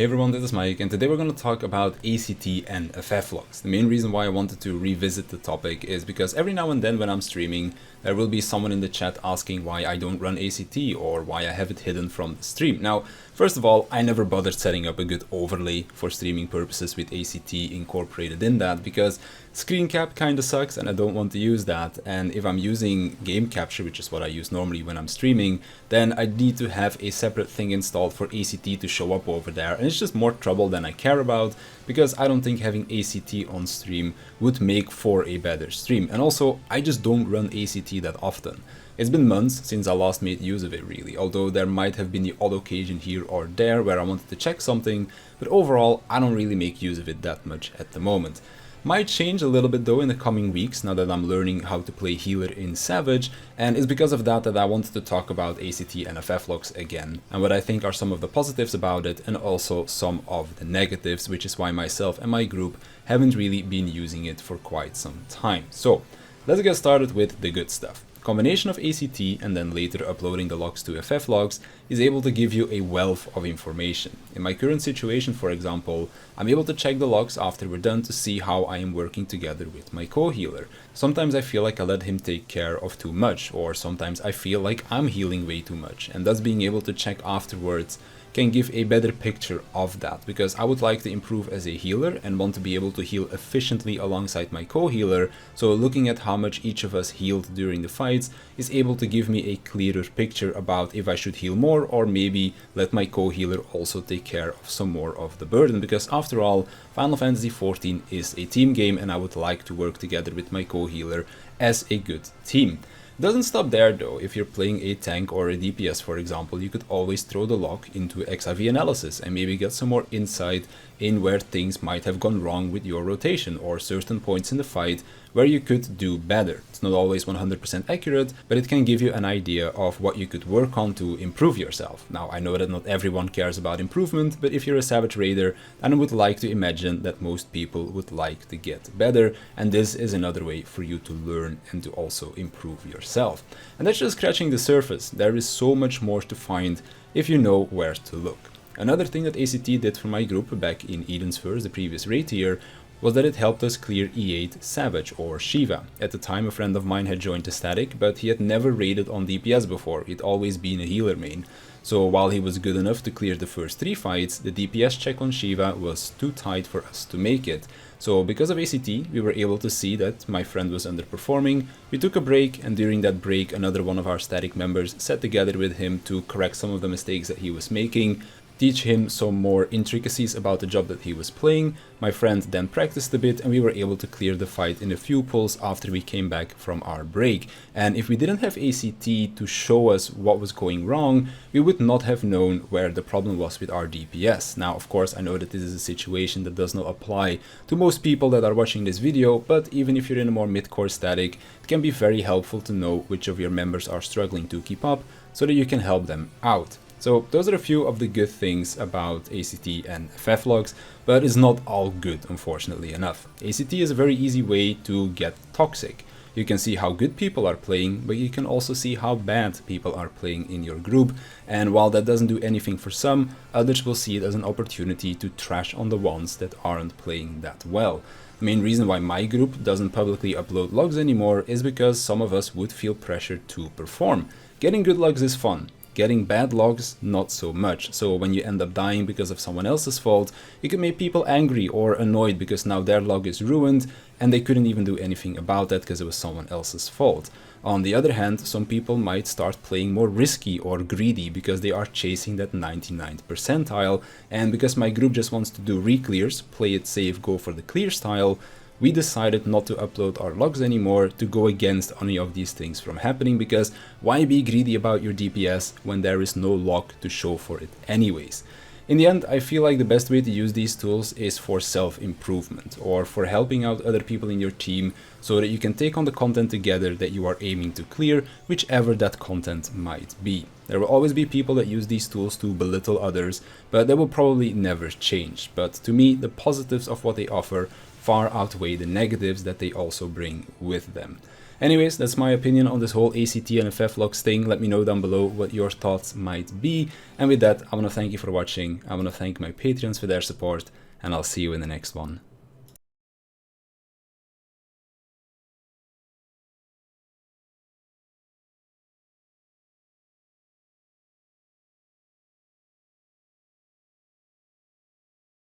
Hey everyone, this is Mike, and today we're going to talk about ACT and FFlogs. The main reason why I wanted to revisit the topic is because every now and then when I'm streaming, there will be someone in the chat asking why I don't run ACT or why I have it hidden from the stream. Now, first of all, I never bothered setting up a good overlay for streaming purposes with ACT incorporated in that because screen cap kinda sucks and I don't want to use that. And if I'm using game capture, which is what I use normally when I'm streaming, then I need to have a separate thing installed for ACT to show up over there. And it's just more trouble than I care about because I don't think having ACT on stream would make for a better stream. And also, I just don't run ACT that often. It's been months since I last made use of it really, although there might have been the odd occasion here or there where I wanted to check something, but overall I don't really make use of it that much at the moment. Might change a little bit though in the coming weeks now that I'm learning how to play healer in Savage, and it's because of that I wanted to talk about ACT and FFlogs again, and what I think are some of the positives about it and also some of the negatives, which is why myself and my group haven't really been using it for quite some time. So let's get started with the good stuff. Combination of ACT and then later uploading the logs to FFlogs is able to give you a wealth of information. In my current situation, for example, I'm able to check the logs after we're done to see how I am working together with my co-healer. Sometimes I feel like I let him take care of too much, or sometimes I feel like I'm healing way too much, and thus being able to check afterwards can give a better picture of that, because I would like to improve as a healer and want to be able to heal efficiently alongside my co-healer, so looking at how much each of us healed during the fights is able to give me a clearer picture about if I should heal more or maybe let my co-healer also take care of some more of the burden, because after all, Final Fantasy XIV is a team game and I would like to work together with my co-healer as a good team. Doesn't stop there though. If you're playing a tank or a DPS, for example, you could always throw the log into XIV analysis and maybe get some more insight in where things might have gone wrong with your rotation or certain points in the fight where you could do better. It's not always 100% accurate, but it can give you an idea of what you could work on to improve yourself. Now, I know that not everyone cares about improvement, but if you're a Savage Raider, then I would like to imagine that most people would like to get better, and this is another way for you to learn and to also improve yourself. And that's just scratching the surface. There is so much more to find if you know where to look. Another thing that ACT did for my group back in Eden's First, the previous raid tier, was that it helped us clear E8 Savage or Shiva. At the time, a friend of mine had joined the static, but he had never raided on DPS before. He'd always been a healer main. So while he was good enough to clear the first 3 fights, the DPS check on Shiva was too tight for us to make it. So because of ACT, we were able to see that my friend was underperforming. We took a break, and during that break, another one of our static members sat together with him to correct some of the mistakes that he was making, teach him some more intricacies about the job that he was playing. My friend then practiced a bit and we were able to clear the fight in a few pulls after we came back from our break. And if we didn't have ACT to show us what was going wrong, we would not have known where the problem was with our DPS. Now, of course, I know that this is a situation that does not apply to most people that are watching this video, but even if you're in a more mid-core static, it can be very helpful to know which of your members are struggling to keep up so that you can help them out. So those are a few of the good things about ACT and FFlogs, but it's not all good, unfortunately enough. ACT is a very easy way to get toxic. You can see how good people are playing, but you can also see how bad people are playing in your group, and while that doesn't do anything for some, others will see it as an opportunity to trash on the ones that aren't playing that well. The main reason why my group doesn't publicly upload logs anymore is because some of us would feel pressured to perform. Getting good logs is fun. Getting bad logs, not so much. So when you end up dying because of someone else's fault, you can make people angry or annoyed because now their log is ruined and they couldn't even do anything about that because it was someone else's fault. On the other hand, some people might start playing more risky or greedy because they are chasing that 99th percentile, and because my group just wants to do re-clears, play it safe, go for the clear style, we decided not to upload our logs anymore to go against any of these things from happening, because why be greedy about your DPS when there is no log to show for it anyways? In the end, I feel like the best way to use these tools is for self-improvement or for helping out other people in your team so that you can take on the content together that you are aiming to clear, whichever that content might be. There will always be people that use these tools to belittle others, but that will probably never change. But to me, the positives of what they offer far outweigh the negatives that they also bring with them. Anyways, that's my opinion on this whole ACT and FFlogs thing. Let me know down below what your thoughts might be. And with that, I want to thank you for watching. I want to thank my Patreons for their support, and I'll see you in the next one.